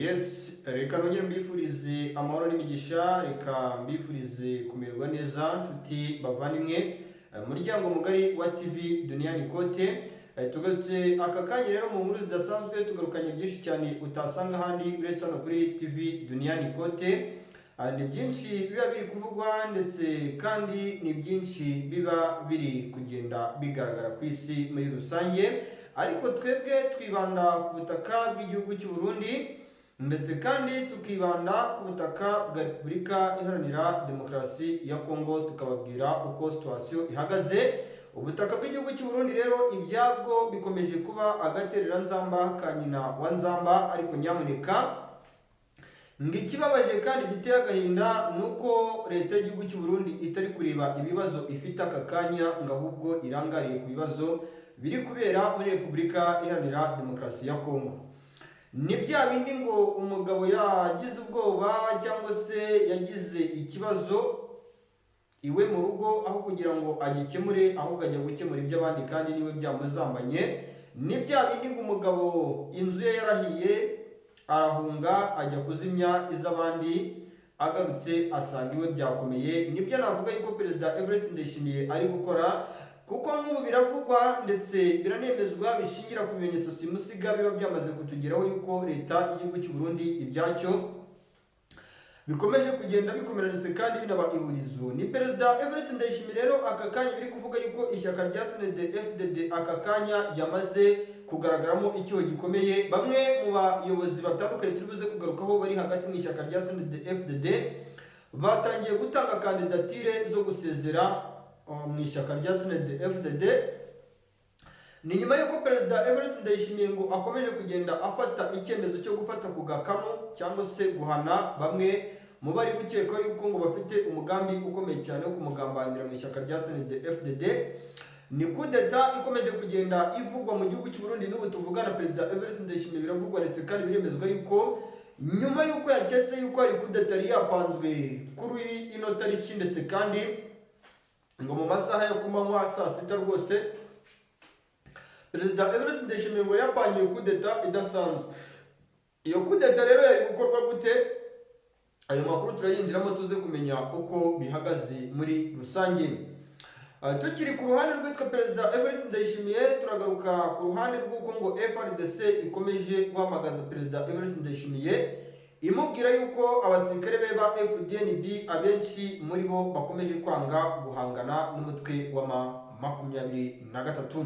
Yes, reka nongere mbifurize amahoro n'imigisha, reka mbifurize kumererwa neza nshuti bavandimwe, muryango mugari wa TV Duniani Kote. Tugarutse aka kanya rero mu nkuru zidasanzwe, tugarukanye byinshi cyane utasanga ahandi uretse hano kuri TV Duniani Kote. Ni byinshi biba biri kuvugwa ndetse kandi ni byinshi biba biri kugenda bigaragara ku isi muri rusange, ariko twebwe twibanda ku butaka bw'igihugu cy'u Burundi ndetse kandi tukibanda ku butaka bwa Repubulika Iharanira Demokarasi ya Kongo, tukababwira uko situation ihagaze. Ubutaka bw'igihugu cy'u Burundi rero ibyabwo bikomeje kuba agaterera nzamba ka nyina wa nzamba, ariko nyamuneka ikibabaje kandi giteye agahinda nuko leta y'igihugu cy'u Burundi itari kureba ibibazo ifite aka kanya, ngo ahubwo irangariye ku bibazo biri kubera muri Repubulika Iharanira Demokarasi ya Kongo. Ni bya bindi ngo umugabo yagize ubwoba cyangwa se yagize ikibazo iwe mu rugo, aho kugira ngo agikemure ahubwo ajya gukemura iby'abandi kandi niwe byamuzambanye. Ni bya bindi ngo umugabo inzu ye yarahiye arahunga ajya kuzimya iz'abandi, agarutse asanga iwe byakomeye. Nibyo navuga yuko Perezida Evariste Ndayishimiye ari gukora, kuko nk'ubu biravugwa ndetse biranemezwa bishingira ku bimenyetso simusiga biba byamaze kutugeraho yuko leta y'igihugu cy'u Burundi ibyacyo bikomeje kugenda bikomeranise kandi binaba ihurizo. Ni Perezida Evariste Ndayishimiye rero aka kanya biri kuvuga yuko ishyaka rya CNDD-FDD aka kanya ryamaze kugaragaramo icyoho gikomeye. Bamwe mu bayobozi batandukanye turi buze kugarukaho bari hagati mu ishyaka rya CNDD-FDD batangiye gutanga kandidatire zo gusezera mu ishyaka rya CNDD-FDD. Ni nyuma y'uko Perezida Evariste Ndayishimiye ngo akomeje kugenda afata icyemezo cyo gufata ku gakanu cyangwa se guhana bamwe mu bari gukeka yuko ngo bafite umugambi ukomeye cyane wo kumugambanira mu ishyaka rya CNDD-FDD. Ni kudeta ikomeje kugenda ivugwa mu gihugu cy'u Burundi. N'ubu tuvugana Perezida Evariste Ndayishimiye biravugwa ndetse kandi biremezwa yuko nyuma y'uko yaketse yuko hari kudeta yari yapanzwe kuri ino tariki, ndetse kandi ngo mu masaha yo kumanywa saa sita rwose Perezida Evariste Ndayishimiye ngo yapangiye kudeta idasanzwe. Iyo kudeta rero yari gukorwa gute? Ayo makuru turayinjiramo tuze kumenya uko bihagaze muri rusange. Tukiri ku ruhande rwitwa Perezida Evariste Ndayishimiye, turagaruka ku ruhande rw'uko ngo FARDC ikomeje guhamagaza Perezida Evariste Ndayishimiye imubwira yuko abasirikare be ba FDNB abenshi muri bo bakomeje kwanga guhangana n'umutwe wa M23.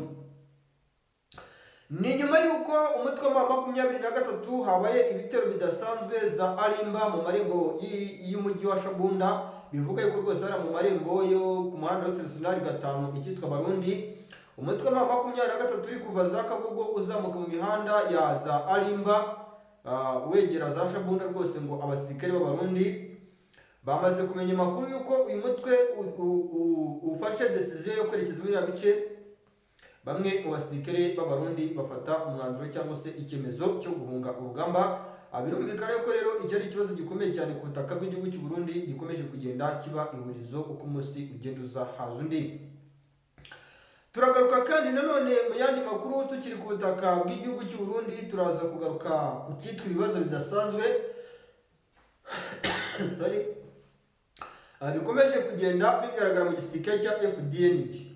Ni nyuma y'uko umutwe wa M23 habaye ibitero bidasanzwe za Arimba mu marembo y'umujyi wa Shabunda. Bivuga yuko rwose ari mu marembo yo ku muhanda wa National 5 icyitwa Barundi. Umutwe wa M23 uri kuva za Kabugo uzamuka mu mihanda ya za Arimba wegera za Shabunda rwose, ngo abasirikare b'Abarundi bamaze kumenya amakuru yuko uyu mutwe ufashe decision yo kwerekeza muri bice. Bamwe mu basirikare b'Abarundi bafata umwanzuro cyangwa se icyemezo cyo guhunga urugamba. Birumvikana yuko rero icyo ari ikibazo gikomeye cyane ku butaka bw'igihugu cy'u Burundi, gikomeje kugenda kiba ihurizo uko umunsi ugenda uza haza undi. Turagaruka kandi nanone mu yandi makuru tukiri ku butaka bw'igihugu cy'u Burundi, turaza kugaruka ku cyitwa ibibazo bidasanzwe bikomeje kugenda bigaragara mu gisirikare cya FDNB.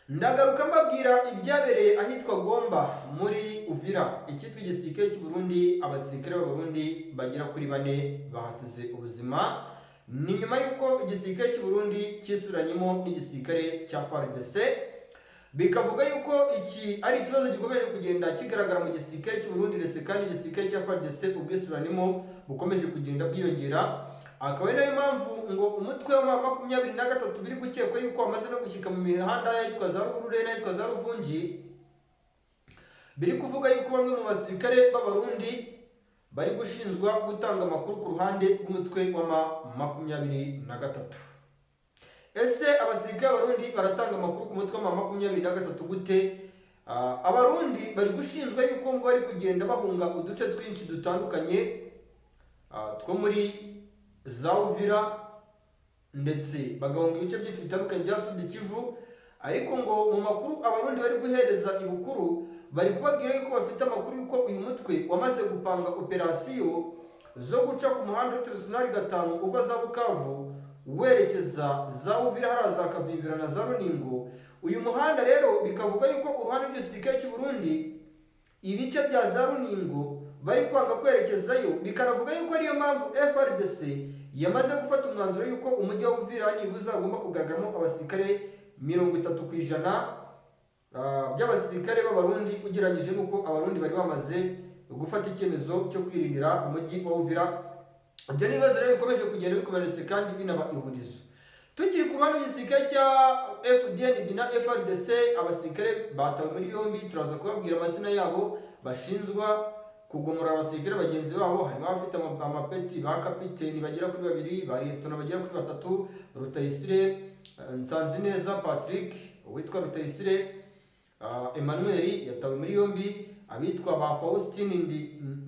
Ndagaruka mbabwira ibyabereye ahitwa Gomba muri Uvira, icyitwa igisirikare cy'u Burundi. Abasirikare b'Abarundi bagera kuri 4 bahasize ubuzima. Ni nyuma y'uko igisirikare cy'u Burundi cyisubiranyemo n'igisirikare cya FARDC, bikavuga yuko iki ari ikibazo gikomeje kugenda kigaragara mu gisirikare cy'u Burundi, ndetse kandi igisirikare cya FARDC ubwisubiranimo bukomeje kugenda bwiyongera. Akaba ari nayo mpamvu ngo umutwe wa M23 biri gukekwa yuko wamaze no gushyika mu mihanda yitwa za Rugurure n'ayitwa za Ruvungi. Biri kuvuga yuko bamwe mu basirikare b'Abarundi bari gushinjwa gutanga amakuru ku ruhande rw'umutwe wa M23. Ese abasirikare b'Abarundi baratanga amakuru ku mutwe wa M23 gute? Abarundi bari gushinjwa yuko ngo bari kugenda bahunga uduce twinshi dutandukanye two muri za Uvira, ndetse bagahunga ibice byinshi bitandukanye bya Sud Kivu. Ariko ngo mu makuru Abarundi bari guhereza ibukuru bari kubabwira yuko bafite amakuru yuko uyu mutwe wamaze gupanga operasiyo zo guca ku muhanda w'International 5 uva za Bukavu werekeza za Uvira hariya za Kavimvira na za Runingo. Uyu muhanda rero bikavuga yuko uruhande rw'igisirikare cy'u Burundi ibice bya za Runingo bari kwanga kwerekezayo, bikanavuga yuko ariyo mpamvu FRDC yamaze gufata umwanzuro yuko umujyi wa Uvira nibuza agomba kugaragaramo abasirikare 30% by'abasirikare b'abarundi ugereranyije n'uko abarundi bari bamaze gufata icyemezo cyo kwirindira umujyi wa Uvira. Ibyo ni ibibazo rero bikomeje kugenda bikomeretse kandi binaba ihurizo. Tukiri ku ruhande rw'igisirikare cya FDNB na FRDC, abasirikare batawe muri yombi, turaza kubabwira amazina yabo bashinzwa kugomora abasirikare bagenzi babo. Harimo abafite amapeti ba kapiteni bagera kuri 2, ba liyetona bagera kuri 3, Rutayisire Nsanzineza Patrick, uwitwa Rutayisire Emmanuel yatawe muri yombi, abitwa ba Faustin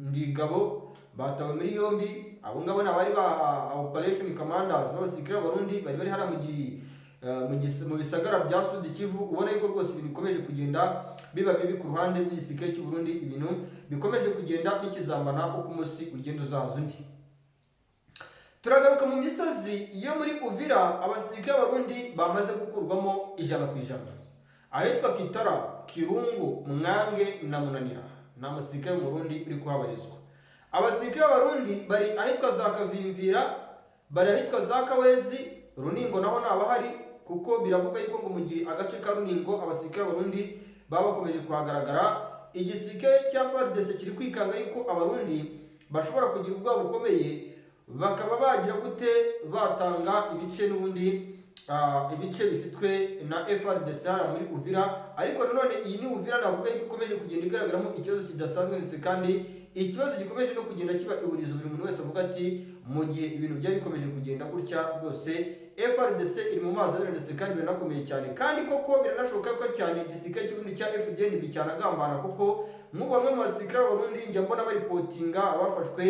Ndigabo batawe muri yombi. Abo ngabo nabari ba operation commanders b'abasirikare b'Abarundi bari hara mu bisagara bya Sud Kivu. Ubona yuko rwose ibintu bikomeje kugenda biba bibi ku ruhande rw'igisirikare cy'u Burundi, ibintu bikomeje kugenda bikizambana uko umunsi ugenda uzaza undi. Turagaruka mu misozi yo muri Uvira, abasirikare b'Abarundi bamaze gukurwamo 100%. Ahitwa Kitara, Kirungu, Mwange na Munanira nta musirikare mu Burundi uri kuhabarizwa. Abasirikare b'Abarundi bari ahitwa za Kavimvira, bari ahitwa za Kawezi, Runingo naho nabahari, kuko biravuga yuko ngo mu gihe agace ka Runingo abasirikare b'Abarundi baba bakomeje kuhagaragara, igisirikare cya FARDC kiri kwikanga yuko Abarundi bashobora kugira ubwoba bukomeye, bakaba bagira gute batanga ibice n'ubundi ibice bifitwe na FRDC muri Uvira. Ariko nanone iyi ni Uvira navuga yuko ikomeje kugenda igaragaramo ikibazo kidasanzwe, ndetse kandi ikibazo gikomeje no kugenda kiba ihurizo. Buri muntu wese avuga ati mu gihe ibintu byari bikomeje kugenda gutya rwose FRDC iri mu mazi abiri, ndetse kandi biranakomeye cyane. Kandi koko biranashoboka ko cyane igisirikare cy'ubundi cya FDNB cyanagambana, kuko nk'ubu bamwe mu basirikare b'Abarundi njya mbona baripotinga abafashwe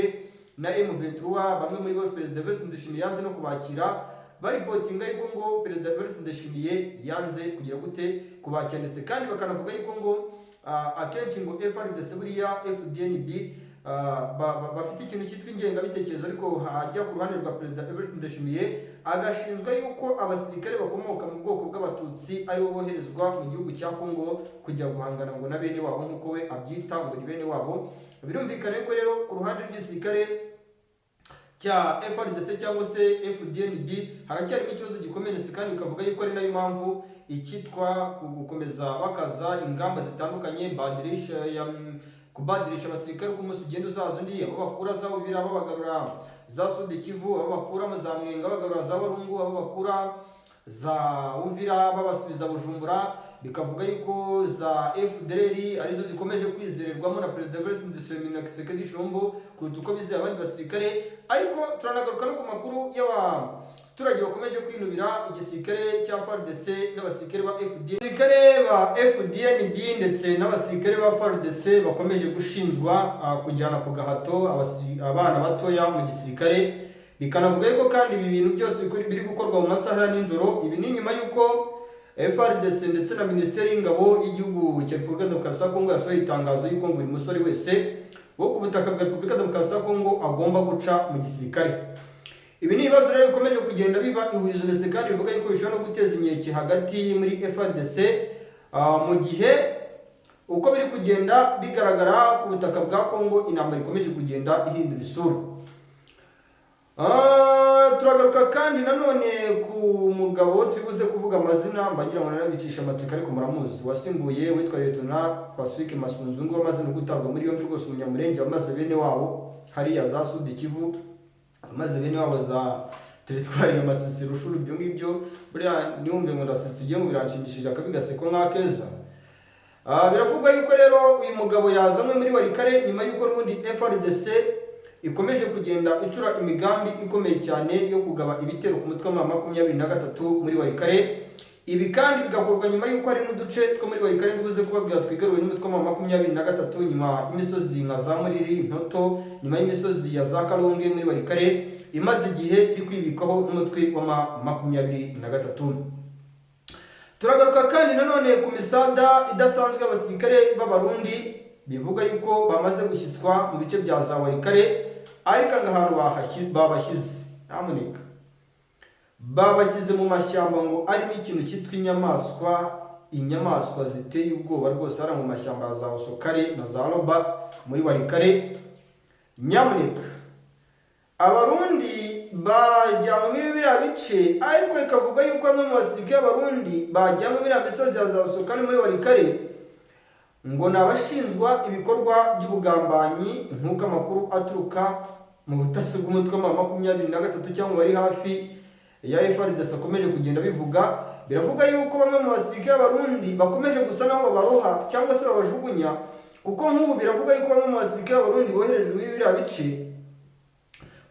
na M23, bamwe muri bo Perezida Evariste Ndayishimiye yanze no kubakira, baripotinga yuko ngo Perezida Evariste Ndayishimiye yanze kugira gute kubakira, ndetse kandi bakanavuga yuko ngo akenshi ngo FRDC buriya FDNB bafite ikintu cyitwa ingengabitekerezo, ariko hajya ku ruhande rwa Perezida Evariste Ndayishimiye agashinzwa yuko abasirikare bakomoka mu bwoko bw'abatutsi aribo boherezwa mu gihugu cya Kongo kujya guhangana ngo na bene wabo, nk'uko we abyita ngo ni bene wabo. Birumvikana yuko rero ku ruhande rw'igisirikare cya FRDC cyangwa se FDNB haracyarimo ikibazo gikomeye, kandi bikavuga yuko ari nayo mpamvu ikitwa gukomeza bakaza ingamba zitandukanye, kubadirisha abasirikare uko umunsi ugenda uzaza undi, abo bakura za Uvira babagarura za Sud Kivu, abo bakura mu za Mwenga bagarura za Barungu, abo bakura za Uvira babasubiza Bujumbura. Bikavuga yuko za FDLR arizo zikomeje kwizererwamo na Perezida Evariste Ndayishimiye na Kisekedi Shombo kuruta uko bizeye abandi basirikare. Ariko turanagaruka no ku makuru y'abaturage bakomeje kwinubira igisirikare cya FARDC n'abasirikare ba FDN. Abasirikare ba FDNB ndetse n'abasirikare ba FARDC bakomeje gushinjwa kujyana ku gahato abana batoya mu gisirikare. Bikanavuga yuko kandi ibi bintu byose biri gukorwa mu masaha ya nijoro. Ibi ni nyuma yuko FRDC ndetse na Minisiteri y'Ingabo y'Igihugu cya Repubulika Demokarasi ya Kongo yasohoye itangazo y'uko buri musore wese wo ku butaka bwa Repubulika Demokarasi ya Kongo agomba guca mu gisirikare. Ibi ni ibibazo rero bikomeje kugenda biba ihurizo, ndetse kandi bivuga yuko bishobora no guteza inkeke hagati muri FRDC mu gihe uko biri kugenda bigaragara ku butaka bwa Kongo intambara ikomeje kugenda ihindura isura. Turagaruka kandi nanone ku mugabo turibuze kuvuga amazina mbagira ngo narabicisha amatsiko, ariko muramuzi, wasimbuye witwa Lieutenant Pacifique Masunzungu wamaze no gutabwa muri yombi rwose umunyamurenge wamaze bene wabo hariya za Sud Kivu, wamaze bene wabo za teritwari ya Masisi Rushuru. Ibyo ngibyo buriya niwumve ngo ndasetse ugiye mu biranshimishije akabigaseko nk'akeza. Biravugwa yuko rero uyu mugabo yazamwe muri Warikare nyuma yuko n'ubundi FRDC ikomeje kugenda icura imigambi ikomeye cyane yo kugaba ibitero ku mutwe wa 23 muri Warikare. Ibi kandi bigakorwa nyuma yuko hari n'uduce two muri Warikare bivuze kubabwira twigaruwe n'umutwe wa 23 nyuma y'imisozi nka za Muriri, Ntoto, nyuma y'imisozi ya za Kalonge muri Warikare imaze igihe iri kwibikaho n'umutwe wa 23. Turagaruka kandi nanone ku misada idasanzwe y'abasirikare b'abarundi bivuga yuko bamaze gushyitswa mu bice bya za Warikare, ariko ahantu babashyize nyamuneka babashyize mu mashyamba ngo arimo ikintu cyitwa inyamaswa ziteye ubwoba rwose, hari mu mashyamba ya za Osokare na za Roba muri Warikare. Nyamuneka abarundi bajyanwe muri biriya bice, ariko ikavuga yuko bamwe mu basirikare b'abarundi bajyanwe muri biriya misozi ya za Osokare muri Warikare ngo ni abashinjwa ibikorwa by'ubugambanyi, nk'uko amakuru aturuka mu butasi bw'umutwe wa 23 cyangwa bari hafi ya FARDC akomeje kugenda bivuga. Biravuga yuko bamwe mu basirikare b'abarundi bakomeje gusa naho babaroha cyangwa se babajugunya, kuko nk'ubu biravuga yuko bamwe mu basirikare b'abarundi boherejwe muri biriya bice,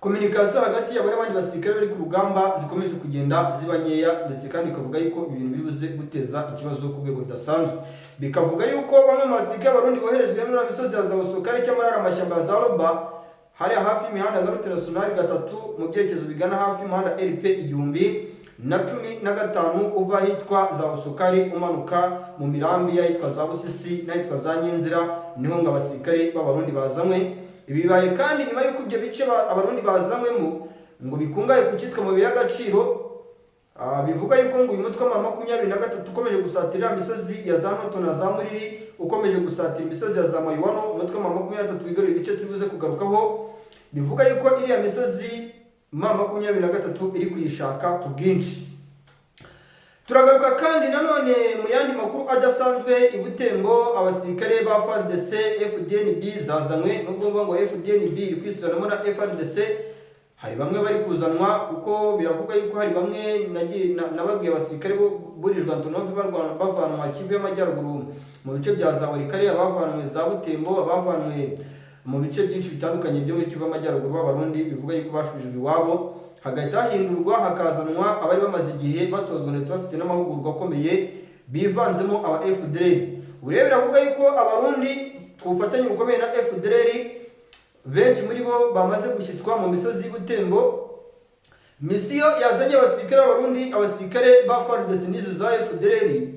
kominikasiyo hagati yabo n'abandi basirikare bari ku rugamba zikomeje kugenda ziba nkeya, ndetse kandi ikavuga yuko ibintu biri buze guteza ikibazo ku rwego rudasanzwe. Bikavuga yuko bamwe mu basirikare b'abarundi boherejwe muri misozi ya za Osokare cyangwa ari amashyamba ya za Roba, hari hafi y'imihanda ya Garute Nationale 3 mu byerekezo bigana hafi y'umuhanda RP 1015 uva hitwa za Osokare umanuka mu mirambi yitwa za Busisi n'ahitwa za Nyenzira, niho ngo abasirikare b'abarundi bazamwe. Ibi bibaye kandi nyuma y'uko ibyo bice abarundi bazamwemo ngo bikungaye ku cyitwa mu y'agaciro. Bivuga yuko ngo uyu mutwe wa 23 ukomeje gusatira imisozi ya za Noto na za Muriri, ukomeje gusatira imisozi ya za Mayiwano, umutwe wa 23 wigarura ibice turibuze kugarukaho. Bivuga yuko iriya misozi 23 iri kuyishaka ku bwinshi. Turagaruka kandi nanone mu yandi makuru adasanzwe i Butembo, abasirikare ba FARDC FDNB zazanywe, n'ubwo ngo FDNB iri kwisuranamo na FARDC. Hari bamwe bari kuzanwa kuko biravuga yuko hari bamwe nababwiye abasirikare burijwe Antonov bavanwa Kivu y'Amajyaruguru mu bice bya za Warikare, abavanwe za Butembo, abavanwe mu bice byinshi bitandukanye byo muri Kivu y'Amajyaruguru b'abarundi. Bivuga yuko bashubijwe iwabo, hagahita hahindurwa hakazanwa abari bamaze igihe batozwa ndetse bafite n'amahugurwa akomeye bivanzemo aba FDLR. Urebe biravuga yuko abarundi ku bufatanye bukomeye na FDLR benshi muri bo bamaze gushyitswa mu misozi y'Ubutembo. Misiyo yazanye abasirikare b'abarundi, abasirikare ba FARDC n'izo za FDLR.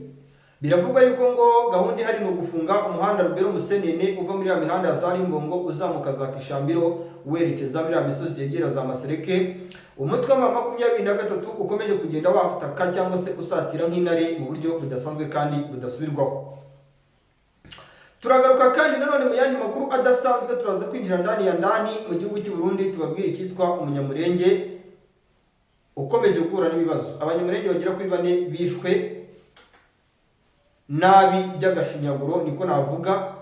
Biravuga yuko ngo gahunda ihari no gufunga umuhanda Rubero Musenene uva muri ya mihanda ya za Limbongo uzamuka za Kishambiro werekeza muri ya misozi yegera za Masereke. Umutwe wa 23 ukomeje kugenda wataka cyangwa se usatira nk'intare mu buryo budasanzwe kandi budasubirwaho. Turagaruka kandi nanone mu yandi makuru adasanzwe, turaza kwinjira ndani mu gihugu cy'u Burundi, tubabwira icyitwa umunyamurenge ukomeje guhura n'ibibazo. Abanyamurenge bagera kuri 4 bishwe nabi by'agashinyaguro, niko navuga,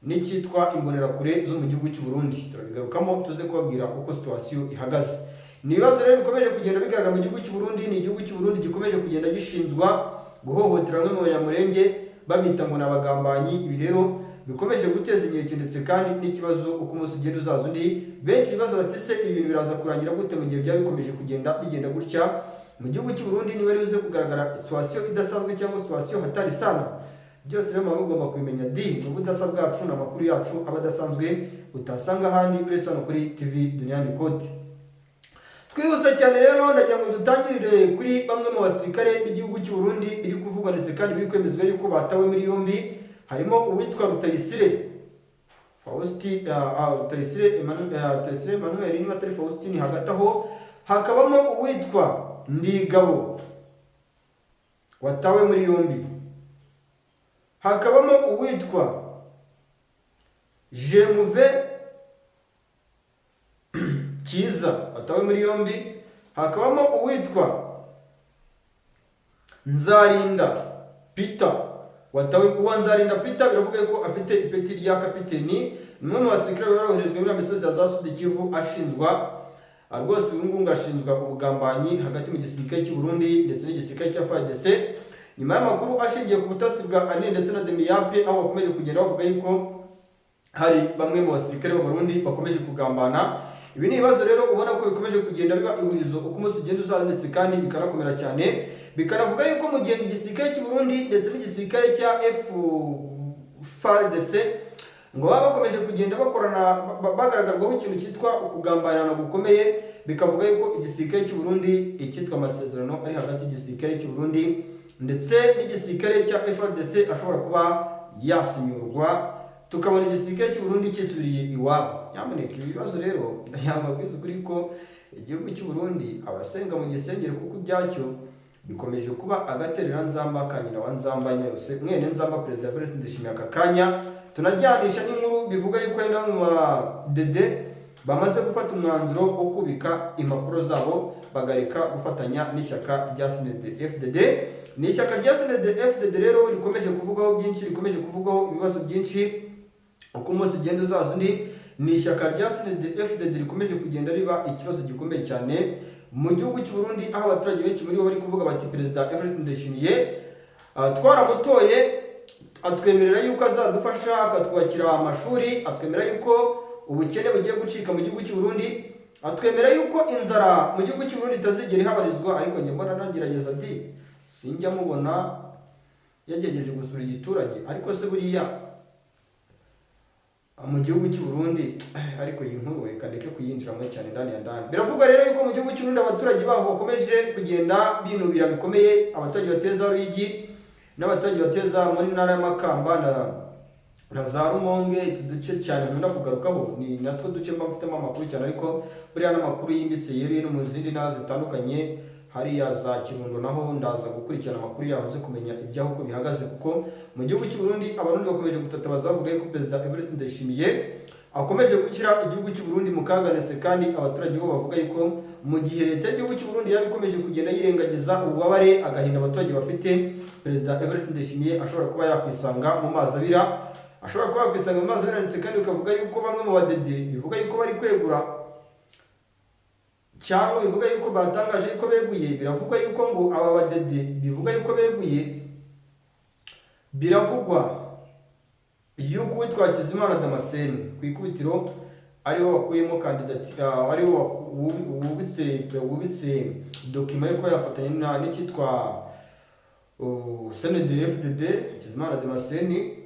n'icyitwa imbonerakure zo mu gihugu cy'u Burundi. Turabigarukamo tuze kubabwira uko situation ihagaze. Ni ibibazo rero bikomeje kugenda bigaragara mu gihugu cy'u Burundi. Ni igihugu cy'u Burundi gikomeje kugenda gishinzwa guhohotera bamwe mu banyamurenge babita ngo nabagambanyi. Ibi rero bikomeje guteza inkeke ndetse kandi n'ikibazo uko umunsi ugenda uzaza undi. Benshi bibazo batise ibi bintu biraza kurangira gute mu gihe byaba bikomeje bigenda gutya mu gihugu cy'u Burundi. Niba rero uze kugaragara situation idasanzwe cyangwa situation hatari sana, byose rero muba mugomba kubimenya. Mu budasa bwacu n'amakuru yacu abadasanzwe utasanga ahandi uretse hano kuri TV Duniani Code. Twibutsa cyane rero ndagira ngo dutangirire kuri bamwe mu basirikare b'igihugu cy'u Burundi biri kuvugwa ndetse kandi biri kwemezwa yuko batawe muri yombi. Harimo uwitwa Rutayisire Faustin, Rutayisire Emmanuel niba atari Faustin, hagati aho hakabamo uwitwa Ndigabo watawe muri yombi, hakabamo uwitwa Jemuve Kiza watawe muri yombi, hakabamo uwitwa Nzarinda Peter watawe. Uwa Nzarinda Peter biravuga ko afite ipeti rya kapiteni, nimwe mu basirikare baroherejwe muri misozi za Sud Kivu ashinjwa rwose ubungungu ashinjwa ubugambanyi hagati mu gisirikare cy'u Burundi ndetse n'igisirikare cya FARDC. Nyuma y'amakuru ashingiye ku butasi bwa Ane ndetse na Demiyape, aho bakomeje kugenda bavuga yuko hari bamwe mu basirikare b'Abarundi bakomeje kugambana. Ibi ni ibibazo rero ubona ko bikomeje kugenda biba ihurizo uko umunsi ugenda uzaza ndetse kandi bikanakomera cyane. Bikanavuga yuko mu gihe igisirikare cy'u Burundi ndetse n'igisirikare cya FARDC ngo baba bakomeje kugenda bakorana bagaragarwaho ikintu cyitwa kugambanana gukomeye. Bikavuga yuko igisirikare cy'u Burundi icyitwa amasezerano ari hagati y'igisirikare cy'u Burundi ndetse n'igisirikare cya FARDC ashobora kuba yasinyurwa tukabona igisirikare cy'u Burundi kisubiriye iwabo. Nyamuneka ibi bibazo rero ndayambabwiza ukuri ko igihugu cy'u Burundi abasenga mu gisengero kuko ibyacyo bikomeje kuba agaterera nzamba kanyina wa nzamba nyose mwene nzamba Perezida Evariste Ndayishimiye aka kanya tunajyanisha n'inkuru bivuga yuko ari mu dede bamaze gufata umwanzuro wo kubika impapuro zabo bagarika gufatanya n'ishyaka rya CNDD-FDD. Ni ishyaka rya CNDD-FDD rero rikomeje kuvugaho byinshi, rikomeje kuvugaho ibibazo byinshi uko umunsi ugenda uzaza undi. Ni ishyaka rya CNDD-FDD rikomeje kugenda riba ikibazo gikomeye cyane mu gihugu cy'u Burundi, aho abaturage benshi muri bo bari kuvuga bati Perezida Evariste Ndayishimiye twaramutoye atwemerera yuko azadufasha akatwubakira amashuri, atwemerera yuko ubukene bugiye gucika mu gihugu cy'u Burundi, atwemerera yuko inzara mu gihugu cy'u Burundi itazigera ihabarizwa. Ariko njye mbona nagerageza ati sinjya mubona yagerageje gusura igiturage. Ariko se buriya mu gihugu cy'u Burundi, ariko iyi nkuru reka ndeke kuyinjiramo cyane ndani ya ndani. Biravugwa rero yuko mu gihugu cy'u Burundi abaturage baho bakomeje kugenda binubira bikomeye, abaturage bateza Ruyigi n'abaturage bateza muri ntara y'Amakamba na za Rumonge. Uduce cyane nkunda kugarukaho ni natwo duce mba mfitemo amakuru cyane, ariko buriya n'amakuru yimbitse yeruye no mu zindi ntara zitandukanye hariya za Kirundo naho ndaza gukurikirana amakuru yaho nze kumenya ibyaho uko bihagaze, kuko mu gihugu cy'u Burundi abarundi bakomeje gutatabaza bavuga yuko Perezida Evariste Ndayishimiye akomeje gushyira igihugu cy'u Burundi mu kaga, ndetse kandi abaturage bo bavuga yuko mu gihe leta y'igihugu cy'u Burundi yari ikomeje kugenda yirengagiza ububabare agahinda abaturage bafite, Perezida Evariste Ndayishimiye ashobora kuba yakwisanga mu mazi abira, ashobora kuba yakwisanga mu mazi abira. Ndetse kandi bikavuga yuko bamwe mu badede bivuga yuko bari kwegura cyangwa bivuga yuko batangaje yuko beguye. Biravugwa yuko ngo aba badede bivuga yuko beguye, biravugwa yuko witwa Hakizimana Damascene ku ikubitiro ariho bakuyemo kandidati, ariho wubitse dokima yuko yafatanya n'icyitwa CNDD-FDD. Hakizimana Damascene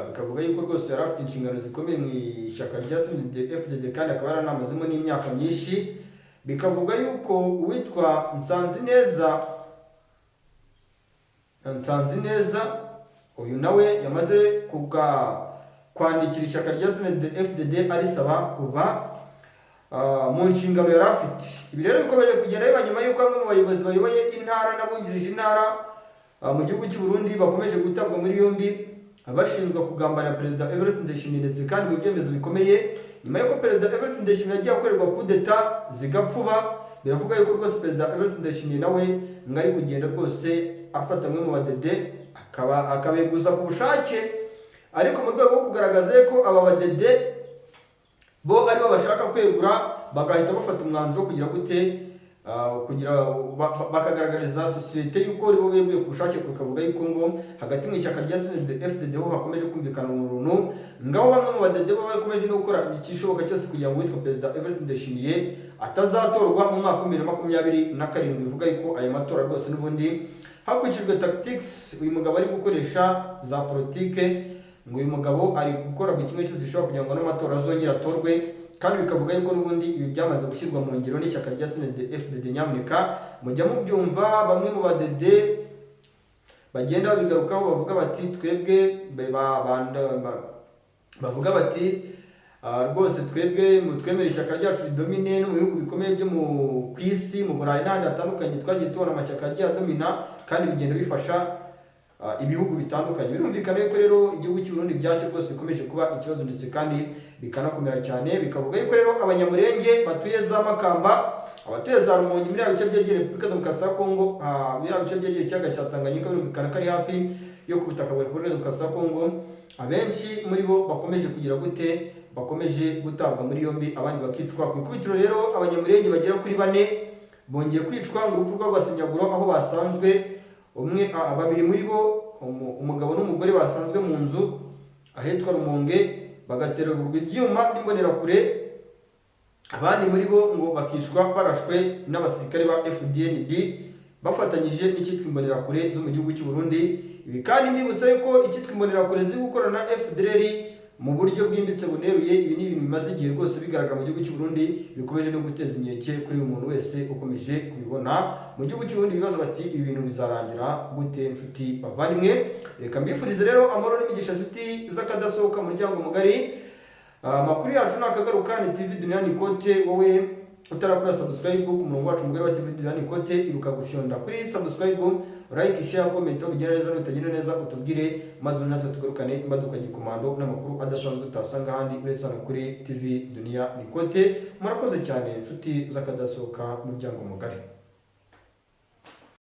bikavuga yuko rwose yari afite inshingano zikomeye mu ishyaka rya CNDD-FDD kandi akaba yaranamazemo n'imyaka myinshi. Bikavuga yuko uwitwa Nsanzineza uyu nawe yamaze kwandikira ishyaka rya CNDD-FDD arisaba kuva mu nshingano yari afite. Ibi rero bikomeje kugenda biba nyuma yuko bamwe mu bayobozi bayoboye intara n'abungirije intara mu gihugu cy'u Burundi bakomeje gutabwa muri yombi bashinjwa kugambanira Perezida Evariste Ndayishimiye, ndetse kandi mu byemezo bikomeye nyuma y'uko Perezida Evariste Ndayishimiye yagiye akorerwa kudeta zigapfuba. Biravuga yuko rwose Perezida Evariste Ndayishimiye nawe ngo ari kugenda rwose afata amwe mu badede akabeguza ku bushake, ariko mu rwego rwo kugaragaza ko aba badede bo aribo bashaka kwegura bagahita bafata umwanzuro kugira bakagaragariza sosiyete yuko aribo beguye ku bushake. Kukavuga yuko ngo hagati mu ishyaka rya CNDD-FDD ho hakomeje kumvikana umuntu ngaho bamwe mu badede bo bakomeje no gukora ikishoboka cyose kugira ngo witwa Perezida Evariste Ndayishimiye atazatorwa mu mwaka wa 2027. Bivuga yuko aya matora rwose n'ubundi hakurikijwe tactics uyu mugabo ari gukoresha za politike, ngo uyu mugabo ari gukora buri kimwe cyose gishobora kugira ngo n'amatora azongera atorwe. Kandi bikavuga yuko n'ubundi ibi byamaze gushyirwa mu ngiro n'ishyaka rya CNDD-FDD. Nyamuneka mujya mubyumva, bamwe mu badede bagenda babigarukaho bavuga bati twebwe bavuga bati rwose twebwe twemera ishyaka ryacu ridomine no mu bihugu bikomeye byo ku isi mu Burayi n'ahandi hatandukanye twagiye tubona amashyaka agiye adomina kandi bigenda bifasha ibihugu bitandukanye. Birumvikana yuko rero igihugu cy'u Burundi byacyo rwose bikomeje kuba ikibazo, ndetse kandi bikanakomera cyane. Bikavuga yuko rero abanyamurenge batuye za Makamba, abatuye za Rumonge muri bice byegereye Repubulika Demokarasi ya Kongo, muri bice byegereye ikiyaga cya Tanganyika, birumvikana ko ari hafi yo ku butaka bwa Repubulika Demokarasi ya Kongo, abenshi muri bo bakomeje kugira gute, bakomeje gutabwa muri yombi, abandi bakicwa. Ku ikubitiro rero abanyamurenge bagera kuri 4 bongeye kwicwa mu rupfu rw'Agashinyaguro, aho basanzwe babiri muri bo umugabo n'umugore basanzwe mu nzu ahitwa Rumonge bagatererwa ibyuma n'imbonerakure, abandi muri bo ngo bakicwa barashwe n'abasirikare ba FDND bafatanyije n'icyitwa imbonerakure zo mu gihugu cy'u Burundi. Ibi kandi mbibutsa yuko icyitwa imbonerakure ziri gukorana na FDLR mu buryo bwimbitse buneruye. Ibi ni ibintu bimaze igihe rwose bigaragara mu gihugu cy'u Burundi, bikomeje no guteza inkeke kuri buri muntu wese ukomeje kubibona mu gihugu cy'u Burundi. Ibibazo bati ibi bintu bizarangira gute nshuti bavandimwe? Reka mbifurize rero amahoro n'imigisha nshuti z'akadasohoka muryango mugari. Amakuru yacu nakagaruka ni TV Dunia Nikote. Wowe utarakora subscribe ku murongo wacu mugari wa TV Dunia Nikote, ibuka gufyonda kuri subscribe, like, share, comment, bigera neza bitagenda neza utubwire, maze natwe tugarukane imbaduka gikomando n'amakuru adasanzwe utasanga handi uretse hano kuri TV Dunia Nikote. Murakoze cyane nshuti z'akadasohoka muryango mugari.